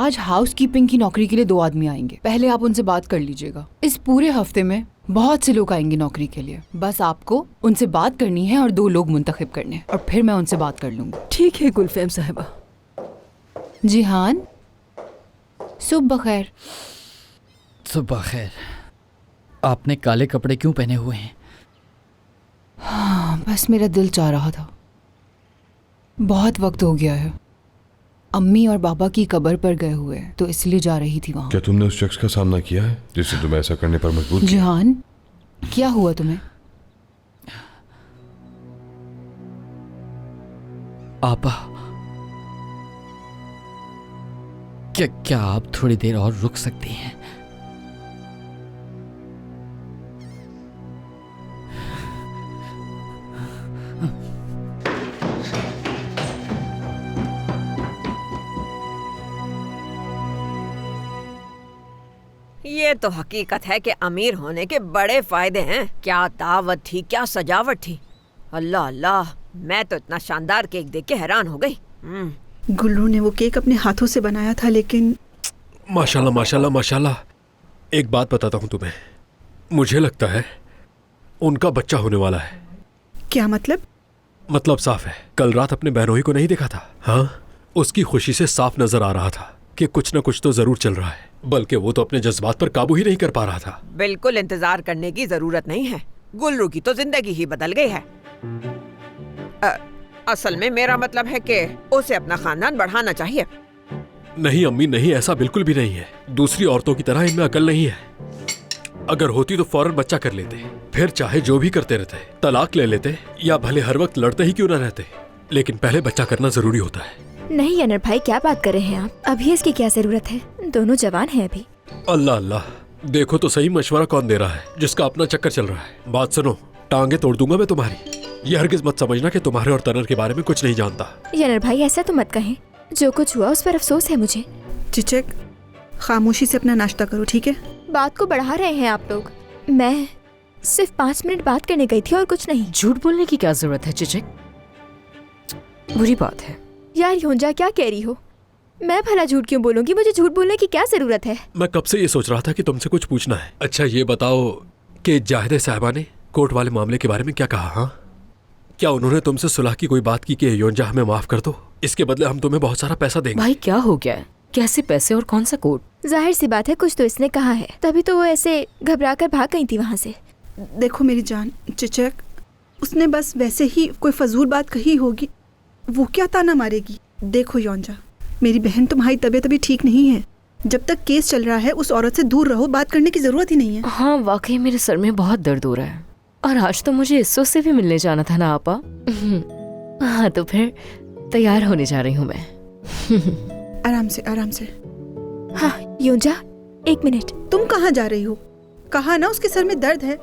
आज हाउसकीपिंग की नौकरी के लिए 2 आदमी आएंगे। पहले आप उनसे बात कर लीजिएगा। इस पूरे हफ्ते में बहुत से लोग आएंगे नौकरी के लिए। बस आपको उनसे बात करनी है और 2 लोग मुंतखब करने हैं और फिर मैं उनसे बात कर लूंगी। ठीक है गुलफैम साहिबा। जिहान, सुबह खैर। सुबह खैर। आपने काले कपड़े क्यों पहने हुए हैं? हाँ, बस मेरा दिल चाह रहा था। बहुत वक्त हो गया है, अम्मी और बाबा की कब्र पर गए हुए, तो इसलिए जा रही थी वहाँ। क्या तुमने उस शख्स का सामना किया है जिससे तुम्हें ऐसा करने पर मजबूर किया? जिहान, क्या हुआ तुम्हें? आपा, क्या आप थोड़ी देर और रुक सकती हैं? ये तो हकीकत है कि अमीर होने के बड़े फायदे हैं। क्या दावत थी, क्या सजावट थी। अल्लाह अल्लाह, मैं तो इतना शानदार केक देख के हैरान हो गई। गुल्लू ने वो केक अपने हाथों से बनाया था, लेकिन माशाल्लाह माशाल्लाह माशाल्लाह। एक बात बताता हूँ तुम्हें, मुझे लगता है उनका बच्चा होने वाला है। क्या मतलब? मतलब साफ है, कल रात अपने बहनोई को नहीं देखा था? हाँ, उसकी खुशी से साफ नजर आ रहा था कि कुछ न कुछ तो जरूर चल रहा है, बल्कि वो तो अपने जज्बात पर काबू ही नहीं कर पा रहा था। बिल्कुल इंतजार करने की जरूरत नहीं है, गुल्लू की तो जिंदगी ही बदल गई है। असल में मेरा मतलब है कि उसे अपना खानदान बढ़ाना चाहिए। नहीं अम्मी नहीं, ऐसा बिल्कुल भी नहीं है। दूसरी औरतों की तरह इनमें अकल नहीं है। अगर होती तो फौरन बच्चा कर लेते, फिर चाहे जो भी करते रहते, तलाक ले लेते या भले हर वक्त लड़ते ही क्यों न रहते, लेकिन पहले बच्चा करना जरूरी होता है। नहीं अनर भाई, क्या बात कर रहे हैं आप? अभी इसकी क्या जरूरत है, दोनों जवान हैं अभी। अल्लाह अल्लाह, देखो तो सही मशवरा कौन दे रहा है, जिसका अपना चक्कर चल रहा है। बात सुनो, टांगे तोड़ दूंगा मैं तुम्हारी। ये हरगिज मत समझना कि तुम्हारे और तनर के बारे में कुछ नहीं जानता। अनर भाई ऐसा तो मत कहें, जो कुछ हुआ उस पर अफसोस है मुझे। चिचक, खामोशी से अपना नाश्ता करो, ठीक है? बात को बढ़ा रहे हैं आप लोग। मैं सिर्फ 5 मिनट बात करने गई थी और कुछ नहीं। झूठ बोलने की क्या जरूरत है चिचिक, बुरी बात है। यार योंजा, क्या कह रही हो? मैं भला झूठ क्यों बोलूंगी? मुझे झूठ बोलने की क्या जरूरत है? मैं कब से ये सोच रहा था कि तुमसे कुछ पूछना है। अच्छा ये बताओ कि जाहिदा साहिबा ने कोर्ट वाले मामले के बारे में क्या कहा? हाँ, क्या उन्होंने तुमसे सुलह की कोई बात की कि योंजा हमें माफ कर दो, इसके बदले हम तुम्हें बहुत सारा पैसा देंगे? भाई क्या हो गया है, कैसे पैसे और कौन सा कोर्ट? जाहिर सी बात है कुछ तो इसने कहा है, तभी तो वो ऐसे घबरा कर भाग गई थी वहाँ से। देखो मेरी जान, चिचक, उसने बस वैसे ही कोई फजूल बात कही होगी, वो क्या ताना मारेगी। देखो योंजा, मेरी बहन, तुम्हारी तबीयत अभी ठीक नहीं है। जब तक केस चल रहा है उस औरत से दूर रहो, बात करने की जरूरत ही नहीं है। हाँ वाकई मेरे सर में बहुत दर्द हो रहा है, और आज तो मुझे इस्सो से भी मिलने जाना था ना आपा। हाँ तो फिर तैयार होने जा रही हूँ मैं। आराम से आराम से। हाँ योंजा, 1 मिनट। तुम कहाँ जा रही हो? कहा ना उसके सर में दर्द है,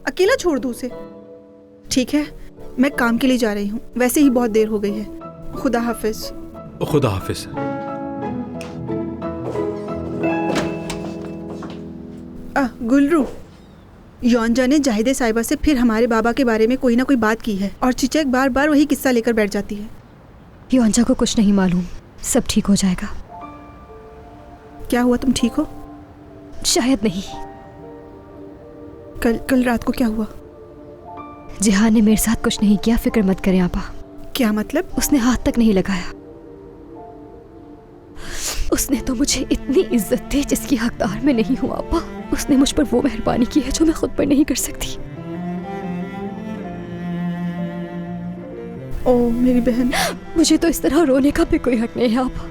अकेला छोड़ दो उसे। ठीक है, मैं काम के लिए जा रही हूँ, वैसे ही बहुत देर हो गई है। खुदा हाफिज। खुदा हाफिज। गुलरू, योंजा ने जाहिदे साहिबा से फिर हमारे बाबा के बारे में कोई ना कोई बात की है, और चिचक बार बार वही किस्सा लेकर बैठ जाती है। योंजा को कुछ नहीं मालूम, सब ठीक हो जाएगा। क्या हुआ, तुम ठीक हो? शायद नहीं। कल रात को क्या हुआ? जिहान ने मेरे साथ कुछ नहीं किया, फिक्र मत करें आपा। क्या मतलब? उसने हाथ तक नहीं लगाया। उसने तो मुझे इतनी इज्जत दी जिसकी हकदार मैं नहीं हूँ आपा। उसने मुझ पर वो मेहरबानी की है जो मैं खुद पर नहीं कर सकती। ओ मेरी बहन, मुझे तो इस तरह रोने का भी कोई हक नहीं है आपा।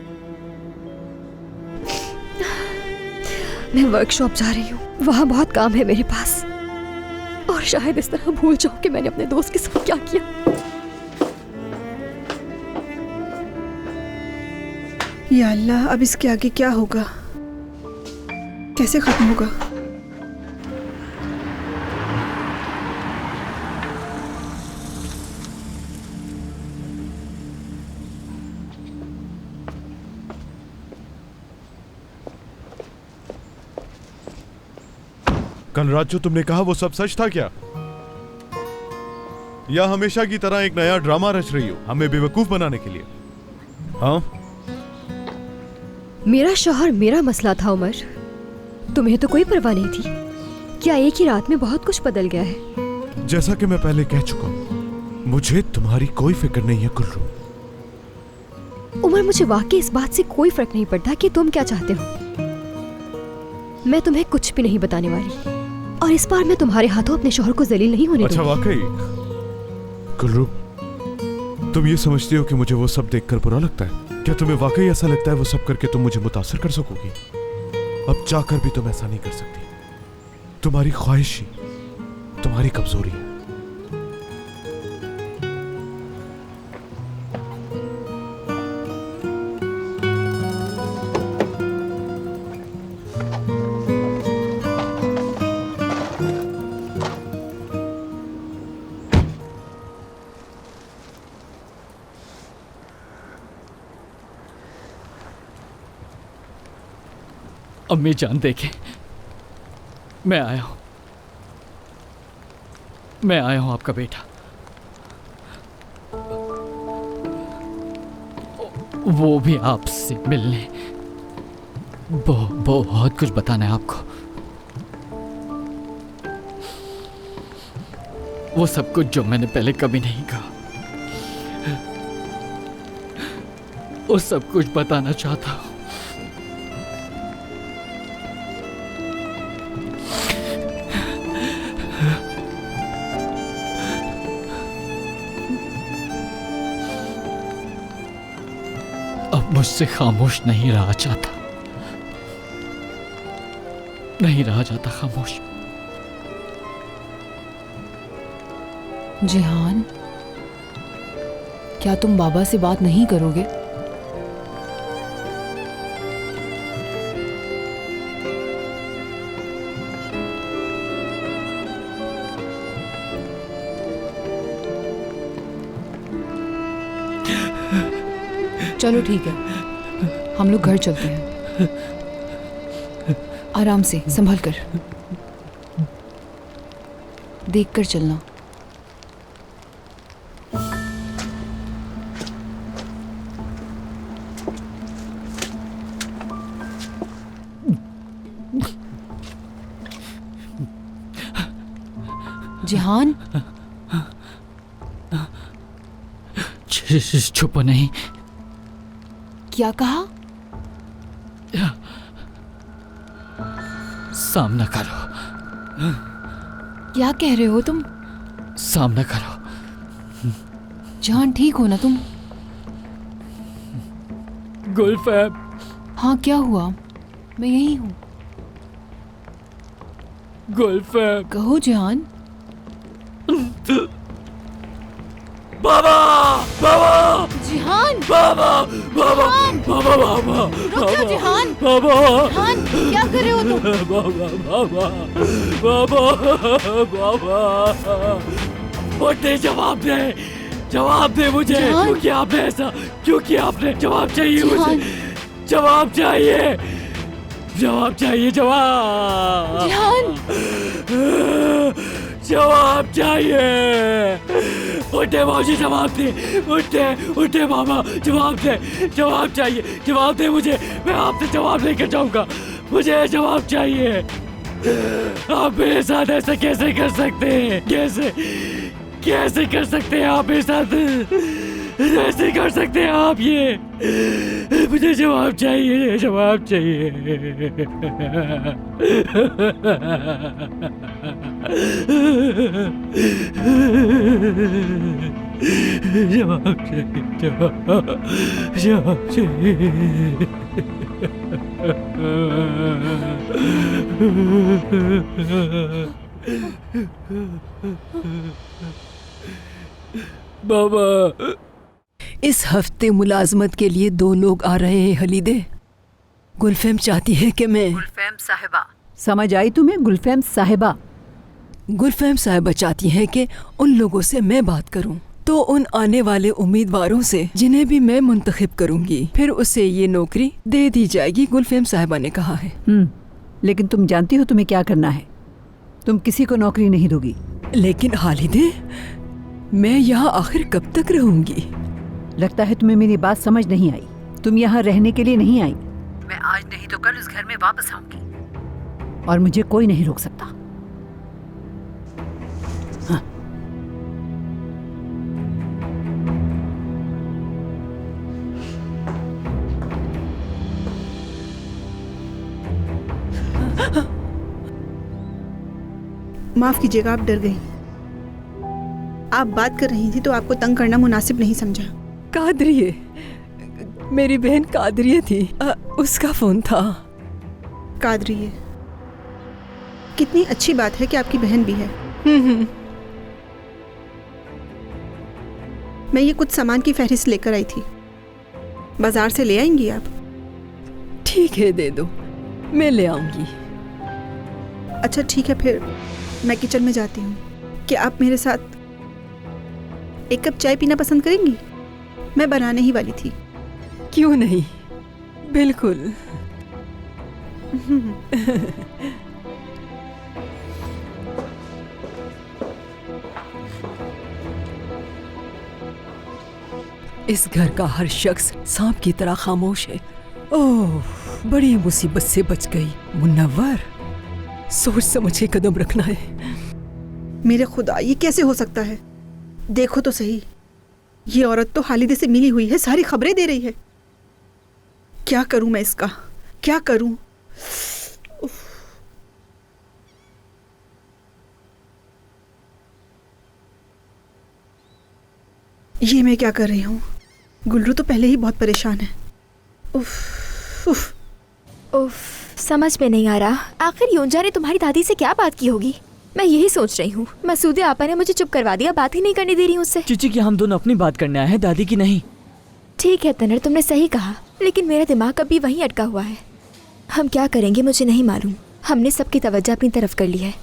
मैं वर्कशॉप जा रही हूँ, वहाँ बहुत काम है मेरे पास, और शायद इस तरह भूल जाऊं कि मैंने अपने दोस्त के साथ क्या किया। या अल्लाह, अब इसके आगे क्या होगा, कैसे खत्म होगा? कल रात जो तुमने कहा वो सब सच था क्या, या हमेशा की तरह एक नया ड्रामा रच रही हो हमें बेवकूफ बनाने के लिए? हाँ, मेरा शौहर मेरा मसला था उमर, तुम्हें तो कोई परवाह नहीं थी। क्या एक ही रात में बहुत कुछ बदल गया है? जैसा कि मैं पहले कह चुका हूँ, मुझे तुम्हारी कोई फिक्र नहीं है गुल्रू। उमर, मुझे वाकई इस बात से कोई फर्क नहीं पड़ता कि तुम क्या चाहते हो। मैं तुम्हें कुछ भी नहीं बताने वाली, और इस बार मैं तुम्हारे हाथों अपने शौहर को जलील नहीं होने अच्छा दूंगी। वाकई गुल्रू, तुम ये समझती हो कि मुझे वो सब देखकर बुरा लगता है? क्या तुम्हें वाकई ऐसा लगता है वो सब करके तुम मुझे मुतासर कर सकोगी? अब चाहकर भी तुम ऐसा नहीं कर सकती। तुम्हारी ख्वाहिश ही तुम्हारी कमजोरी है। अम्मी जान देखें, मैं आया हूं आपका बेटा। वो भी आपसे मिलने, बहुत कुछ बताना है आपको। वो सब कुछ जो मैंने पहले कभी नहीं कहा, वो सब कुछ बताना चाहता हूं। अब मुझसे खामोश नहीं रहा जाता खामोश। जिहान, क्या तुम बाबा से बात नहीं करोगे? चलो ठीक है, हम लोग घर चलते हैं। आराम से, संभल कर, देख कर चलना। जिहान, छुपो नहीं। क्या कहा? सामना करो। क्या कह रहे हो तुम? सामना करो। जिहान, ठीक हो ना तुम? गुलफैम। हाँ, क्या हुआ? मैं यही हूँ। गुलफैम। कहो जिहान। बाबा, बाबा, जिहान, बाबा, बाबा, जिहान! बाबा, बाबा, रुक जाओ जिहान। बाबा, जिहान, क्या कर रहे हो तुम? बाबा, बाबा, बाबा, बाबा, उठे, जवाब दे मुझे। जिहान! क्यों किया आपने ऐसा? क्यों किया आपने? जवाब चाहिए जिहान! मुझे, जवाब चाहिए, जवाब चाहिए, जिहान! जवाब चाहिए। उठे मौजी, जवाब दे। उठे मामा, जवाब दे। जवाब चाहिए, जवाब दे मुझे। मैं आपसे जवाब लेकर जाऊंगा। मुझे जवाब चाहिए। आप मेरे साथ ऐसा कैसे कर सकते हैं? कैसे कर सकते हैं आप मेरे साथ? ऐसे कर सकते हैं आप ये? मुझे जवाब चाहिए, जवाब चाहिए। जवाब चाहिए, जवाब चाहिए। बाबा, इस हफ्ते मुलाजमत के लिए 2 लोग आ रहे हैं हलीदे। गुलफैम चाहती है कि मैं। गुलफैम साहिबा। समझ आई तुम्हें? गुलफैम साहिबा। गुलफैम साहिबा चाहती है कि उन लोगों से मैं बात करूं, तो उन आने वाले उम्मीदवारों से जिन्हें भी मैं मुंतखब करूंगी, फिर उसे ये नौकरी दे दी जाएगी। गुलफैम साहिबा ने कहा है। लेकिन तुम जानती हो तुम्हें क्या करना है? तुम किसी को नौकरी नहीं दोगी। लेकिन हालिदे, मैं यहाँ आखिर कब तक रहूंगी? लगता है तुम्हें मेरी बात समझ नहीं आई। तुम यहाँ रहने के लिए नहीं आई। मैं में वापस आऊंगी और मुझे कोई नहीं रोक सकता। हाँ। माफ कीजिएगा, आप डर गई। आप बात कर रही थी तो आपको तंग करना मुनासिब नहीं समझा। कादरिए, मेरी बहन कादरिए थी, उसका फोन था। कादरिए, कितनी अच्छी बात है कि आपकी बहन भी है। मैं ये कुछ सामान की फहरिस्त लेकर आई थी, बाजार से ले आएंगी आप? ठीक है, दे दो, मैं ले आऊंगी। अच्छा ठीक है, फिर मैं किचन में जाती हूँ। क्या आप मेरे साथ एक कप चाय पीना पसंद करेंगी? मैं बनाने ही वाली थी। क्यों नहीं, बिल्कुल। इस घर का हर शख्स सांप की तरह खामोश है। ओह, बड़ी मुसीबत से बच गई। मुन्नवर, सोच समझ के कदम रखना है। मेरे खुदा, ये कैसे हो सकता है? देखो तो सही, ये औरत तो हालिदे से मिली हुई है, सारी खबरें दे रही है। क्या करूं मैं इसका, क्या करूं? उफ। ये मैं क्या कर रही हूँ? गुल्रू तो पहले ही बहुत परेशान है। उफ उफ उफ, समझ में नहीं आ रहा आखिर योंजा ने तुम्हारी दादी से क्या बात की होगी। मैं यही सोच रही हूँ। मसूदे आपा ने मुझे चुप करवा दिया, बात ही नहीं करने दे रही उससे। चीची की हम दोनों अपनी बात करने आए हैं, दादी की नहीं। ठीक है तनर, तुमने सही कहा, लेकिन मेरा दिमाग अभी वहीं अटका हुआ है। हम क्या करेंगे मुझे नहीं मालूम। हमने सबकी तवज्जो अपनी तरफ कर ली है।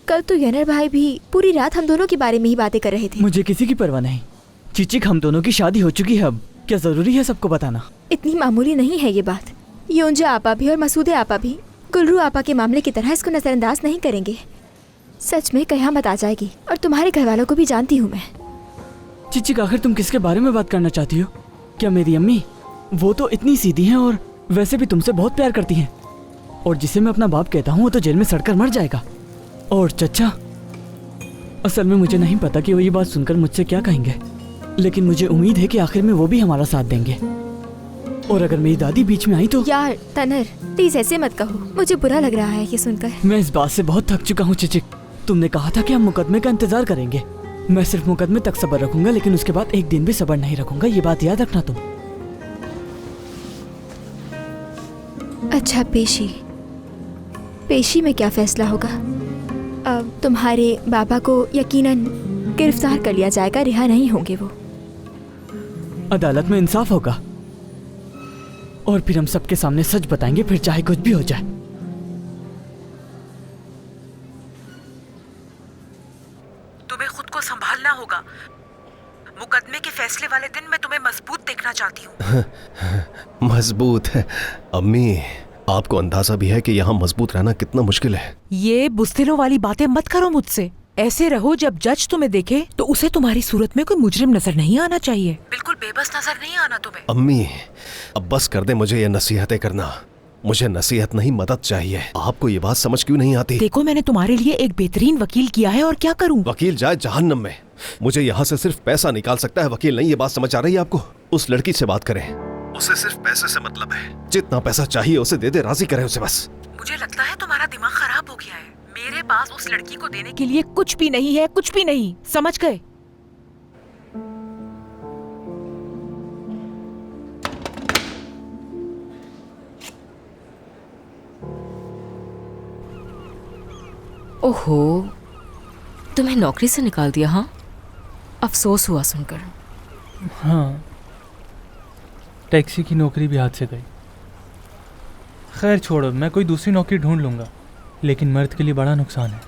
कल तो यनर भाई भी पूरी रात हम दोनों के बारे में ही बातें कर रहे थे। मुझे किसी की परवाह नहीं। चीचिक, हम दोनों की शादी हो चुकी है, अब क्या जरूरी है सबको बताना? इतनी मामूली नहीं है ये बात। योंजा आपा भी और मसूदे आपा भी गुल्रू आपा के मामले की तरह इसको नजरअंदाज नहीं करेंगे। सच में कयामत आ जाएगी, और तुम्हारे घर वालों को भी जानती हूँ मैं। चीचिक, आखिर तुम किसके बारे में बात करना चाहती हो? क्या मेरी अम्मी? वो तो इतनी सीधी हैं और वैसे भी तुमसे बहुत प्यार करती हैं, और जिसे मैं अपना बाप कहता हूँ वो तो जेल में सड़कर मर जाएगा। और चचा, असल में मुझे नहीं पता कि वो ये बात सुनकर मुझसे क्या कहेंगे, लेकिन मुझे उम्मीद है कि आखिर में वो भी हमारा साथ देंगे। और अगर मेरी दादी बीच में आई तो। यार तनर, प्लीज ऐसे मत कहो, मुझे बुरा लग रहा है ये सुनकर। मैं इस बात से बहुत थक चुका हूँ चिचिक। तुमने कहा था कि हम मुकदमे का इंतजार करेंगे। मैं सिर्फ मुकदमे तक सब्र रखूंगा, लेकिन उसके बाद एक दिन भी सब्र नहीं रखूंगा, ये बात याद रखना तुम। अच्छा, पेशी में क्या फैसला होगा? अब तुम्हारे बाबा को यकीनन गिरफ्तार कर लिया जाएगा, रिहा नहीं होंगे वो। अदालत में इंसाफ होगा और फिर हम सबके सामने सच बताएंगे, फिर चाहे कुछ भी हो जाए। तुम्हें खुद को संभालना होगा। मुकदमे के फैसले वाले दिन मैं तुम्हें मजबूत देखना चाहती हूँ। मजबूत है? अम्मी, आपको अंदाजा भी है कि यहाँ मजबूत रहना कितना मुश्किल है। ये बुज़दिलों वाली बातें मत करो मुझसे। ऐसे रहो जब जज तुम्हें देखे तो उसे तुम्हारी सूरत में कोई मुजरिम नजर नहीं आना चाहिए। बिल्कुल बेबस नजर नहीं आना तुम्हें। अम्मी, अब बस कर दे मुझे ये नसीहतें करना। मुझे नसीहत नहीं, मदद चाहिए। आपको ये बात समझ क्यों नहीं आती? देखो, मैंने तुम्हारे लिए एक बेहतरीन वकील किया है, और क्या करूं? वकील जाए जहन्नम में। मुझे यहाँ से सिर्फ पैसा निकाल सकता है, वकील नहीं। ये बात समझ आ रही है आपको? उस लड़की से बात करें, उसे सिर्फ पैसे से मतलब है। जितना पैसा चाहिए उसे दे दे, राजी करें उसे बस। मुझे लगता है तुम्हारा दिमाग खराब हो गया है। मेरे पास उस लड़की को देने के लिए कुछ भी नहीं है, कुछ भी नहीं, समझ गए? ओहो, तुम्हें नौकरी से निकाल दिया? हाँ, अफसोस हुआ सुनकर। हाँ, टैक्सी की नौकरी भी हाथ से गई। खैर छोड़ो, मैं कोई दूसरी नौकरी ढूंढ लूँगा, लेकिन मर्द के लिए बड़ा नुकसान है।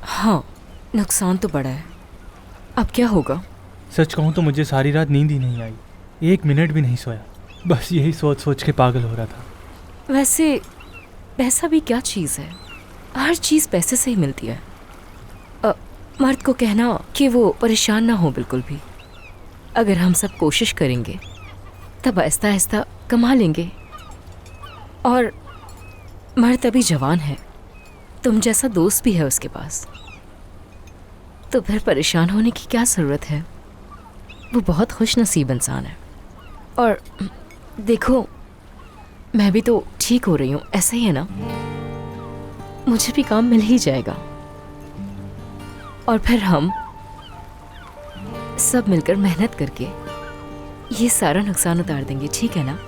हाँ, नुकसान तो बड़ा है। अब क्या होगा? सच कहूँ तो मुझे सारी रात नींद ही नहीं आई, 1 मिनट भी नहीं सोया। बस यही सोच सोच के पागल हो रहा था। वैसे पैसा भी क्या चीज़ है? हर चीज़ पैसे से ही मिलती है। मर्द को कहना कि वो परेशान ना हो बिल्कुल भी। अगर हम सब कोशिश करेंगे तब आहिस्ता आहिस्ता कमा लेंगे। और मर्द अभी जवान है, तुम जैसा दोस्त भी है उसके पास, तो फिर परेशान होने की क्या ज़रूरत है। वो बहुत खुश नसीब इंसान है। और देखो, मैं भी तो ठीक हो रही हूँ, ऐसा ही है ना? मुझे भी काम मिल ही जाएगा और फिर हम सब मिलकर मेहनत करके ये सारा नुकसान उतार देंगे, ठीक है ना?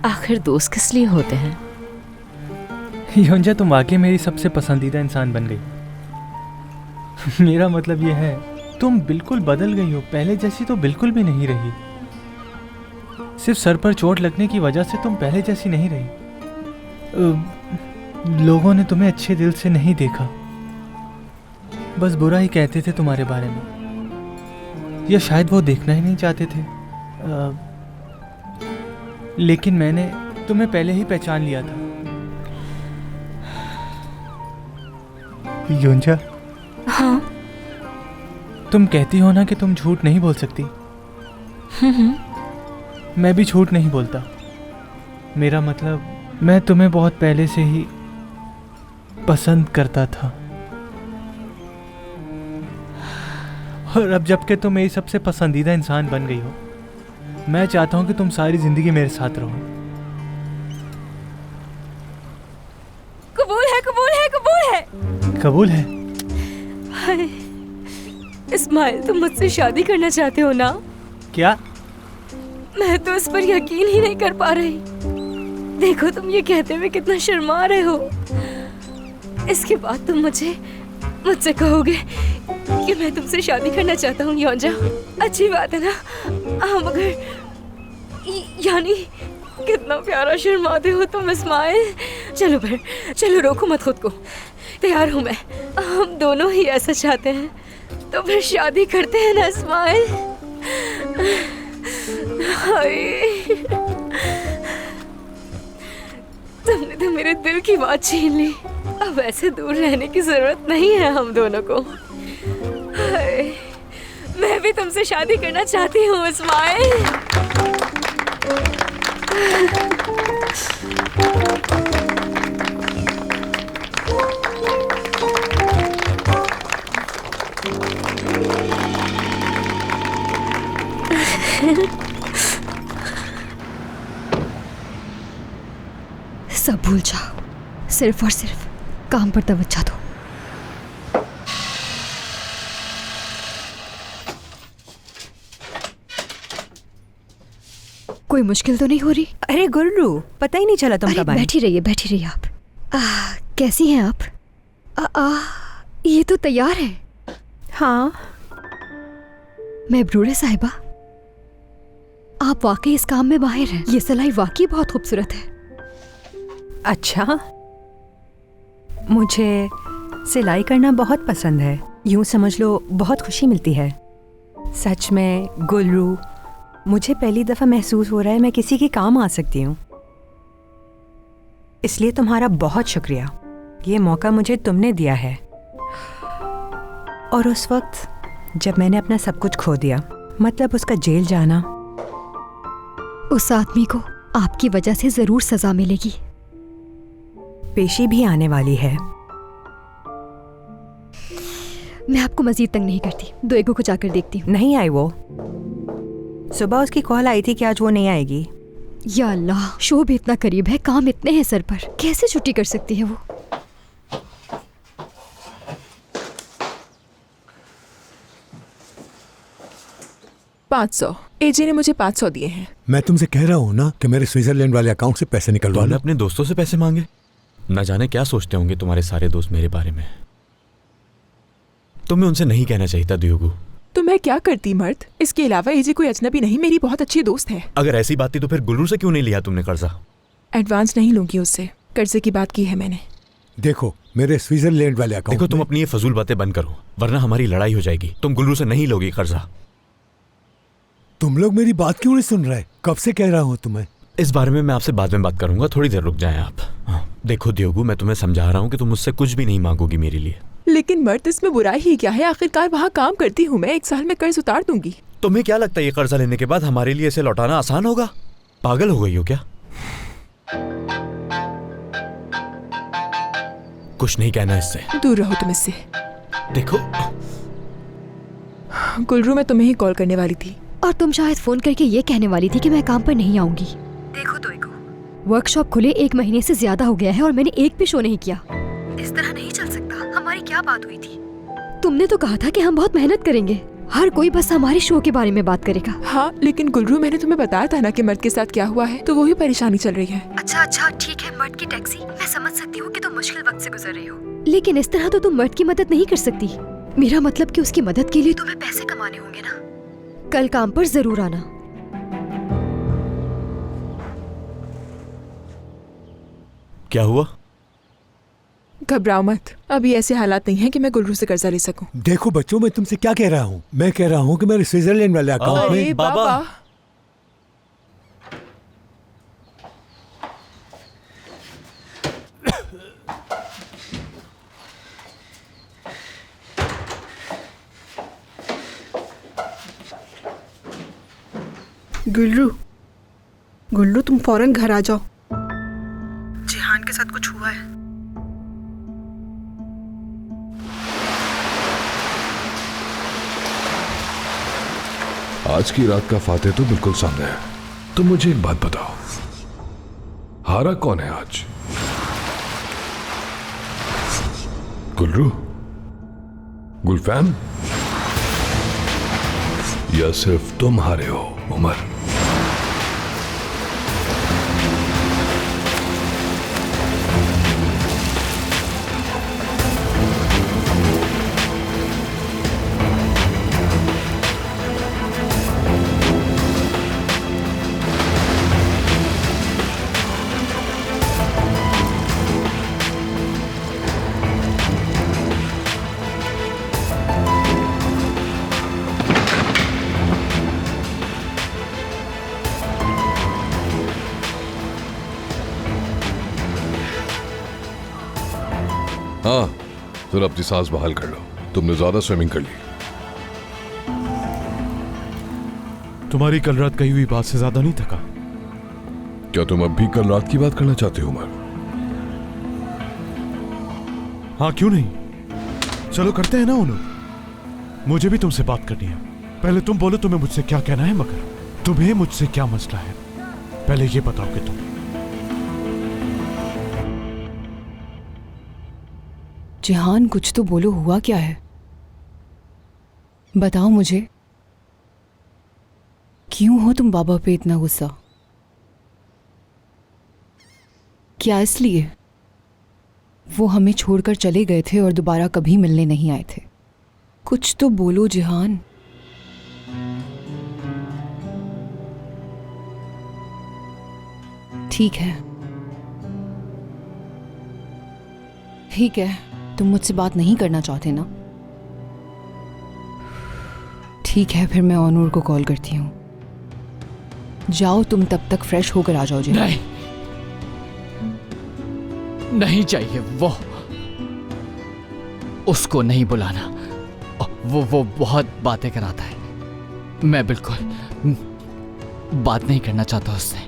आखिर दोस्त किस लिए होते हैं? योंजा, तुम वाकई मेरी सबसे पसंदीदा इंसान बन गई। मेरा मतलब ये है, तुम बिल्कुल बदल गई हो, पहले जैसी तो बिल्कुल भी नहीं रही। सिर्फ सर पर चोट लगने की वजह से तुम पहले जैसी नहीं रही। लोगों ने तुम्हें अच्छे दिल से नहीं देखा, बस बुरा ही कहते थे तुम्हारे बारे में, या शायद वो देखना ही नहीं चाहते थे। लेकिन मैंने तुम्हें पहले ही पहचान लिया था। योंजा, हाँ? तुम कहती हो ना कि तुम झूठ नहीं बोल सकती। मैं भी झूठ नहीं बोलता। मेरा मतलब, मैं तुम्हें बहुत पहले से ही पसंद करता था, और अब जबकि तुम मेरी सबसे पसंदीदा इंसान बन गई हो, मैं चाहता हूं कि तुम सारी जिंदगी मेरे साथ रहो। कबूल है, कबूल है, कबूल है, कबूल है। हाय इस्माइल, तुम मुझसे शादी करना चाहते हो ना? क्या? मैं तो इस पर यकीन ही नहीं कर पा रही। देखो, तुम ये कहते हुए कितना शर्मा रहे हो। इसके बाद तुम मुझसे कहोगे कि मैं तुमसे शादी करना चाहता हूँ योंजा? अच्छी बात है ना? हाँ, मगर यानी कितना प्यारा शर्माते हो तुम इस्माइल। चलो फिर, चलो, रोको मत खुद को। तैयार हूँ मैं, हम दोनों ही ऐसा चाहते हैं, तो फिर शादी करते हैं ना इस्माइल? तुमने तो मेरे दिल की बात छीन ली। अब ऐसे दूर रहने की जरूरत नहीं है हम दोनों को। मैं भी तुमसे शादी करना चाहती हूँ इस्माइल। सब भूल जाओ, सिर्फ और सिर्फ काम पर तवज्जो दो। कोई मुश्किल तो नहीं हो रही? अरे गुल्लू, पता ही नहीं चला तुम कब आए। बैठी रहिए आप। कैसी हैं आप? ये तो तैयार है। हाँ, मैं ब्रूरे साहिबा, आप वाकई इस काम में माहिर हैं। ये सिलाई वाकई बहुत खूबसूरत है। अच्छा, मुझे सिलाई करना बहुत पसंद है। यूं समझ लो, बहुत खुशी मिलती है। सच में गुल्लू, मुझे पहली दफ़ा महसूस हो रहा है मैं किसी के काम आ सकती हूँ। इसलिए तुम्हारा बहुत शुक्रिया। ये मौका मुझे तुमने दिया है। और उस वक्त जब मैंने अपना सब कुछ खो दिया, मतलब उसका जेल जाना, उस आदमी को आपकी वजह से जरूर सजा मिलेगी। पेशी भी आने वाली है। मैं आपको मजीद तंग नहीं करती, दोएगो को जाकर देखती हूँ। नहीं आई वो। सुबह उसकी कॉल आई थी कि आज वो नहीं आएगी। या अल्लाह, शो भी इतना करीब है, काम इतने हैं सर पर, कैसे छुट्टी कर सकती है वो? $500 एजे ने मुझे 500 दिए हैं। मैं तुमसे कह रहा हूँ ना कि मेरे स्विट्जरलैंड वाले अकाउंट से पैसे निकलवा लो। अपने दोस्तों से पैसे मांगे? न जाने क्या सोचते होंगे तुम्हारे सारे दोस्त मेरे बारे में। तुम्हें उनसे नहीं कहना चाहिए था दियोगू। तो मैं क्या करती मर्द? इसके अलावा एजे कोई अजनबी नहीं, मेरी बहुत अच्छी दोस्त है। अगर ऐसी बात थी तो फिर गुल्लू से क्यों नहीं लिया तुमने कर्जा? एडवांस नहीं लूंगी उससे, कर्जे की बात की है मैंने। देखो, मेरे स्विट्जरलैंड वाले अकाउंट। देखो, तुम अपनी ये फजूल बातें बंद करो, वरना हमारी लड़ाई हो जाएगी। तुम गुल्लू से नहीं लोगी कर्जा। तुम लोग मेरी बात क्यों नहीं सुन रहे? कब से कह रहा हूँ तुम्हें। इस बारे में मैं आपसे बाद में बात करूंगा, थोड़ी देर रुक जाएं आप। देखो दियोगू, मैं तुम्हें समझा रहा हूँ कि तुम मुझसे कुछ भी नहीं मांगोगी मेरे लिए। लेकिन मर्द इसमें बुराई ही क्या है? आखिरकार वहाँ काम करती हूँ मैं, 1 साल में कर्ज उतार दूंगी। तुम्हें क्या लगता है ये कर्जा लेने के बाद हमारे लिए इसे लौटाना आसान होगा? पागल हो गई हो क्या? कुछ नहीं कहना इससे। दूर रहो तुम इससे। देखो गुलरू, मैं तुम्हें ही कॉल करने वाली थी। और तुम शायद फोन करके ये कहने वाली थी कि मैं काम पर नहीं आऊंगी। देखो तो वर्कशॉप खुले 1 महीने से ज्यादा हो गया है और मैंने एक भी शो नहीं किया। इस तरह नहीं चल सकता। हमारी क्या बात हुई थी? तुमने तो कहा था कि हम बहुत मेहनत करेंगे, हर कोई बस हमारे शो के बारे में बात करेगा। हाँ, लेकिन गुलरू, मैंने तुम्हें बताया था ना कि मर्द के साथ क्या हुआ है, तो वही परेशानी चल रही है। अच्छा ठीक है, मर्द की टैक्सी। मैं समझ सकती हूँ कि तुम मुश्किल वक्त से गुजर रही हो, लेकिन इस तरह तो तुम मर्द की मदद नहीं कर सकती। मेरा मतलब कि उसकी मदद के लिए तुम्हें पैसे कमाने होंगे ना। कल काम पर जरूर आना। क्या हुआ? घबराओ मत, अभी ऐसे हालात नहीं है कि मैं गुलरू से कर्जा ले सकूं। देखो बच्चों, मैं तुमसे क्या कह रहा हूँ? मैं कह रहा हूँ कि मेरे स्विट्जरलैंड वाले अकाउंट में। बाबा, गुल्लू, तुम फौरन घर आ जाओ। जिहान के साथ कुछ हुआ है। आज की रात का फातेह तो बिल्कुल सामने है। तो मुझे एक बात बताओ, हारा कौन है आज? गुलरू, गुलफैम, या सिर्फ तुम हारे हो उमर? हाँ, फिर अपनी सांस बहाल कर लो। तुमने ज्यादा स्विमिंग कर ली। तुम्हारी कल रात कही हुई बात से ज्यादा नहीं थका? क्या तुम अब भी कल रात की बात करना चाहते हो उमर? हाँ, क्यों नहीं? चलो करते हैं ना उन्हों। मुझे भी तुमसे बात करनी है। पहले तुम बोलो तुम्हें मुझसे क्या कहना है, मगर तुम्हें मुझसे क्या मसला है पहले ये बताओ कि तुम। जिहान, कुछ तो बोलो, हुआ क्या है? बताओ मुझे, क्यों हो तुम बाबा पे इतना गुस्सा? क्या इसलिए वो हमें छोड़कर चले गए थे और दोबारा कभी मिलने नहीं आए थे? कुछ तो बोलो जिहान। ठीक है, ठीक है, तुम मुझसे बात नहीं करना चाहते ना? ठीक है, फिर मैं ऑनूर को कॉल करती हूँ। जाओ, तुम तब तक फ्रेश होकर आ जाओ। नहीं, नहीं चाहिए। वो उसको नहीं बुलाना। वो बहुत बातें कराता है। मैं बिल्कुल बात नहीं करना चाहता उससे,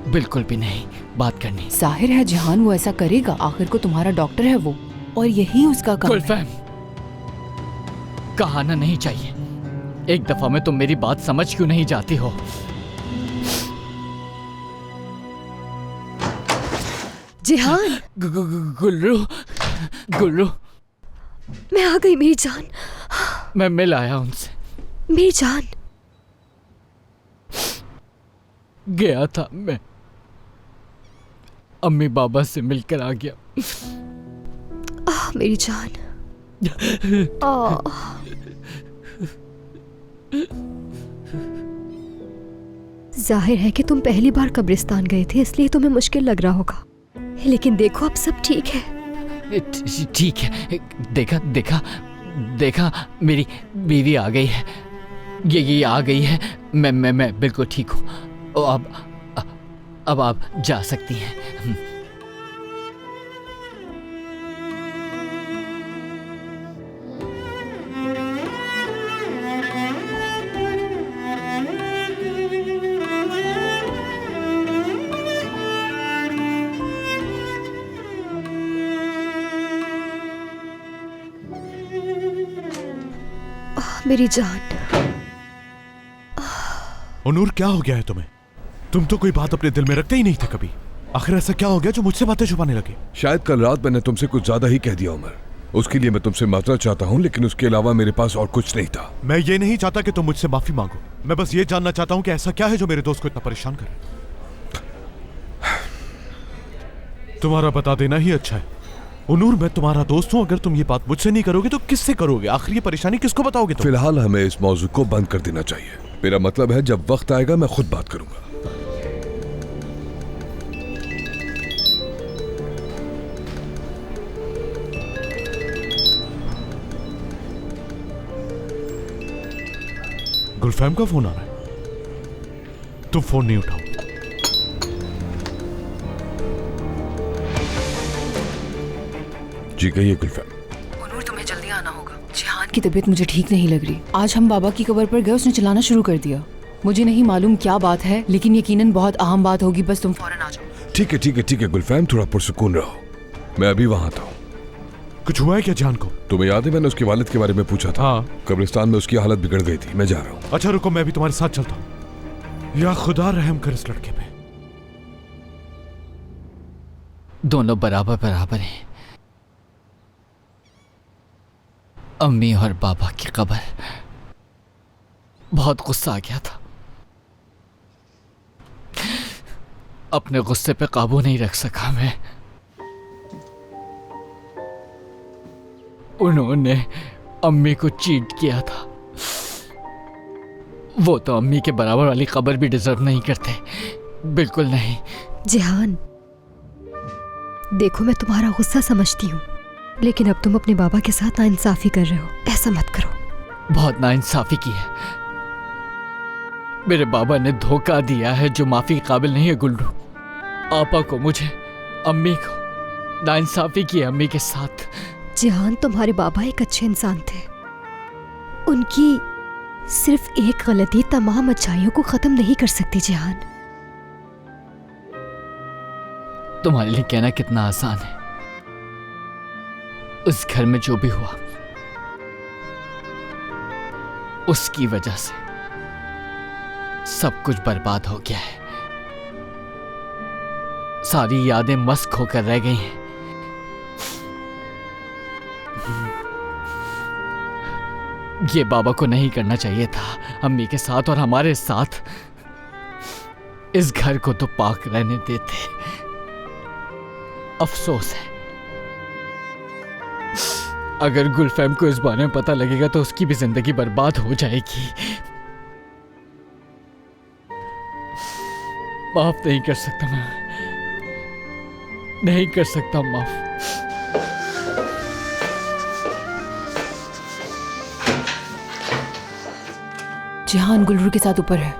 बिल्कुल भी नहीं बात करनी। जाहिर है जिहान वो ऐसा करेगा, आखिर को तुम्हारा डॉक्टर है वो, और यही उसका काम है। गुलफैम, कहाना नहीं चाहिए। एक दफा में तुम मेरी बात समझ क्यों नहीं जाती हो? जिहान, गुल्रू, गुल्रू, मैं आ गई मेरी जान। मैं मिल आया उनसे। मेरी जान, गया था मैं, अम्मी बाबा से मिलकर आ गया। मेरी जान। जाहिर है कि तुम पहली बार कब्रिस्तान गए थे, इसलिए तुम्हें मुश्किल लग रहा होगा, लेकिन देखो अब सब ठीक है। ठीक है, देखा देखा देखा, मेरी बीवी आ गई है। ये आ गई है। मैं बिल्कुल ठीक हूँ। अब आप जा सकती हैं। मेरी जान। नूर, क्या हो गया है तुम्हें? तुम तो कोई बात अपने दिल में रखते ही नहीं थे कभी। आखिर ऐसा क्या हो गया जो मुझसे बातें छुपाने लगे? शायद कल रात मैंने तुमसे कुछ ज्यादा ही कह दिया उमर। उसके लिए मैं तुमसे माफी चाहता हूँ, लेकिन उसके अलावा मेरे पास और कुछ नहीं था। मैं ये नहीं चाहता कि तुम मुझसे माफी मांगो। मैं बस ये जानना चाहता हूँ कि ऐसा क्या है जो मेरे दोस्त को इतना परेशान करे। तुम्हारा बता देना ही अच्छा है। नूर, मैं तुम्हारा दोस्त हूँ। अगर तुम ये बात मुझसे नहीं करोगे तो किससे करोगे? आखिर ये परेशानी किसको बताओगे तुम? फिलहाल हमें इस मौजू को बंद कर देना चाहिए। मेरा मतलब है जब वक्त आएगा मैं खुद बात करूंगा। गुलफैम का फोन आ रहा है। तुम फोन नहीं उठाओ। जी कहिए गुलफैम। नूर, तुम्हें जल्दी आना होगा। जिहान की तबीयत मुझे ठीक नहीं लग रही। आज हम बाबा की कब्र पर गए, उसने चिल्लाना शुरू कर दिया। मुझे नहीं मालूम क्या बात है, लेकिन यकीनन बहुत अहम बात होगी। बस तुम फौरन आ जाओ। ठीक है ठीक है ठीक है गुलफैम, थोड़ा पुरसुकून रहो। मैं अभी वहां था। कुछ हुआ है क्या जान को? तुम्हें याद है मैंने उसके वालिद के बारे में पूछा था? हाँ। कब्रिस्तान में उसकी हालत बिगड़ गई थी। मैं जा रहा हूँ। अच्छा रुको, मैं भी तुम्हारे साथ चलता हूँ। या खुदा रहम कर इस लड़के पे। दोनों बराबर बराबर हैं। अम्मी और बाबा की कब्र। बहुत गुस्सा आ गया था, अपने गुस्से पे काबू नहीं रख सका मैं। उन्होंने अम्मी को चीट किया था। वो तो अम्मी के बराबर वाली कब्र भी डिजर्व नहीं करते, बिल्कुल नहीं। जिहान, देखो मैं तुम्हारा गुस्सा समझती हूँ, लेकिन अब तुम अपने बाबा के साथ नाइंसाफी कर रहे हो। ऐसा मत करो। बहुत नाइंसाफी की है। मेरे बाबा ने धोखा दिया है जो माफी के काबिल नहीं है गुल्लू। आपा को, मुझे, अम्मी को। नाइंसाफी की है अम्मी के साथ। जिहान, तुम्हारे बाबा एक अच्छे इंसान थे। उनकी सिर्फ एक गलती तमाम अच्छाइयों को खत्म नहीं कर सकती। जिहान, तुम्हारे लिए कहना कितना आसान है। उस घर में जो भी हुआ उसकी वजह से सब कुछ बर्बाद हो गया है। सारी यादें मस्क होकर रह गई हैं। ये बाबा को नहीं करना चाहिए था, अम्मी के साथ और हमारे साथ। इस घर को तो पाक रहने देते। अफसोस है, अगर गुलफैम को इस बारे में पता लगेगा तो उसकी भी जिंदगी बर्बाद हो जाएगी। माफ नहीं कर सकता मैं, नहीं कर सकता माफ। जिहान गुलरू के साथ ऊपर है।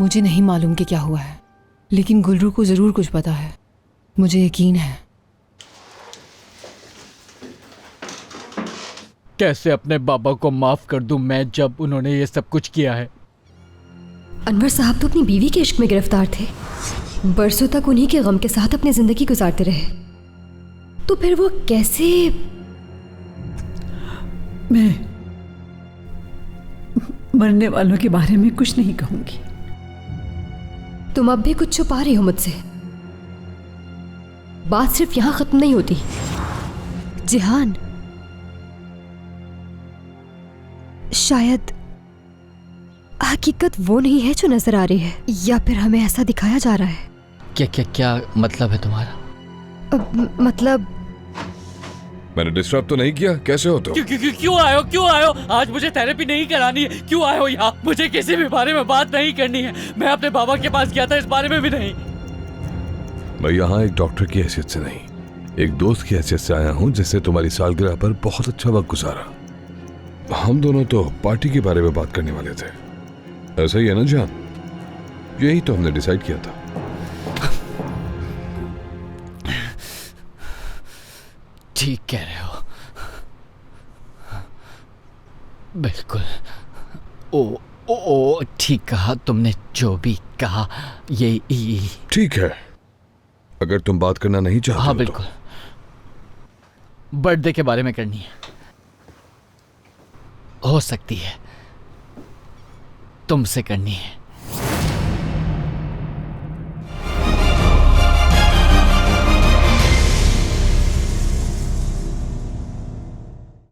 मुझे नहीं मालूम कि क्या हुआ है, लेकिन गुलरू को जरूर कुछ पता है, मुझे यकीन है। कैसे अपने बाबा को माफ कर दूं मैं जब उन्होंने ये सब कुछ किया है। अनवर साहब तो अपनी बीवी के इश्क में गिरफ्तार थे। बरसों तक उन्हीं के गम के साथ अपनी जिंदगी गुजारते रहे, तो फिर वो कैसे? मैं मरने वालों के बारे में कुछ नहीं कहूंगी। तुम अब भी कुछ छुपा रही हो मुझसे। बात सिर्फ यहां खत्म नहीं होती। जिहान, शायद हकीकत वो नहीं है जो नजर आ रही है, या फिर हमें ऐसा दिखाया जा रहा है। क्या क्या क्या मतलब है तुम्हारा? मतलब मैंने डिस्टर्ब तो नहीं किया? कैसे हो तुम? क्यों आए हो? क्यों आए हो? आज मुझे थेरेपी नहीं करानी है। क्यों आए हो यहाँ? मुझे किसी भी बारे में बात नहीं करनी है। मैं अपने बाबा के पास गया था, इस बारे में भी नहीं। मैं यहाँ एक डॉक्टर की हैसियत से नहीं, एक दोस्त की हैसियत से आया हूँ जिससे तुम्हारी सालगिरह पर बहुत अच्छा वक्त गुजारा। हम दोनों तो पार्टी के बारे में बात करने वाले थे, ऐसा ही है ना जान? यही तो हमने डिसाइड किया था। ठीक कह रहे हो, बिल्कुल। ओ ठीक कहा तुमने, जो भी कहा ये ठीक है। अगर तुम बात करना नहीं चाहते हाँ बिल्कुल। बर्थडे के बारे में करनी है, हो सकती है तुमसे करनी है।